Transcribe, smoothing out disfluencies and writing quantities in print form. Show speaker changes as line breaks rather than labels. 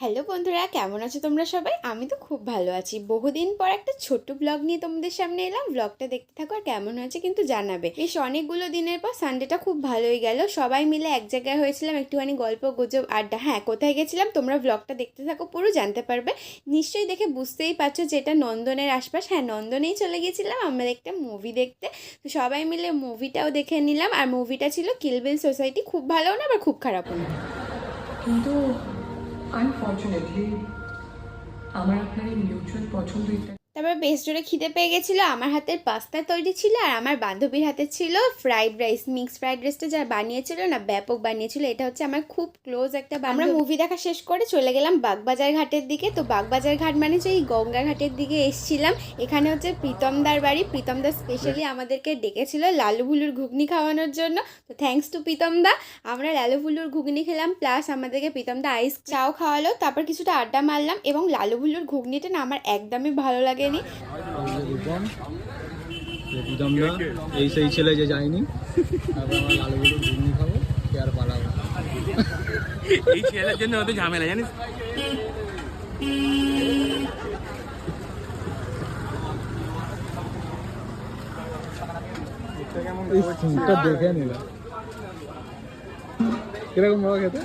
Hello বন্ধুরা, কেমন আছো তোমরা সবাই? আমি তো খুব ভালো আছি। বহুদিন পর একটা ছোট্ট ব্লগ নিয়ে তোমাদের সামনে এলাম। ব্লগটা দেখতে থাকো আর কেমন হয়েছে কিন্তু জানাবে। বেশ অনেকগুলো দিনের পর সানডেটা খুব ভালোই গেল। সবাই মিলে এক জায়গায় হয়েছিলাম, একটুখানি গল্প গুজব আড্ডা। হ্যাঁ, কোথায় গেছিলাম তোমরা ব্লগটা দেখতে থাকো, পুরো জানতে পারবে। নিশ্চয়ই দেখে বুঝতেই পারছো যে এটা নন্দনের আশপাশ। হ্যাঁ, নন্দনেই চলে গেছিলাম আমরা একটা মুভি দেখতে। তো সবাই মিলে মুভিটাও দেখে নিলাম। আর মুভিটা ছিল কিল বিল সোসাইটি। খুব ভালো না, আবার খুব খারাপও না।
কিন্তু আনফর্চুনেটলি আমার আপনার এই মিউচুয়াল পছন্দ এটা।
তারপর বেশ জোরে খিদে পেয়ে গেছিলো। আমার হাতের পাস্তা তৈরি ছিল আর আমার বান্ধবীর হাতে ছিল ফ্রাইড রাইস। মিক্স ফ্রাইড রাইসটা যা বানিয়েছিল না, ব্যাপক বানিয়েছিল। এটা হচ্ছে আমার খুব ক্লোজ একটা আমরা মুভি দেখা শেষ করে চলে গেলাম বাগবাজার ঘাটের দিকে। তো বাগবাজার ঘাট মানে যে এই গঙ্গা ঘাটের দিকে এসেছিলাম। এখানে হচ্ছে প্রীতমদার বাড়ি। প্রীতমদা স্পেশালি আমাদেরকে ডেকেছিল লালু ভুলুর ঘুগনি খাওয়ানোর জন্য। তো থ্যাঙ্কস টু প্রীতমদা। আমরা লালু ভুলুর ঘুগনি খেলাম, প্লাস আমাদেরকে প্রীতমদা আইস চাও খাওয়ালো। তারপর কিছুটা আড্ডা মারলাম। এবং লালু ভুলুর ঘুগনিটা না আমার একদমই ভালো লাগেনি।
এই সেই ছেলে যে যায়নি, লালুগুলো ঘুগনি খাবো আর পালাবো।
এই ছেলের জন্য অত ঝামেলা জানিস।
দেখে নিলাম কিরকম বাবা খেতে।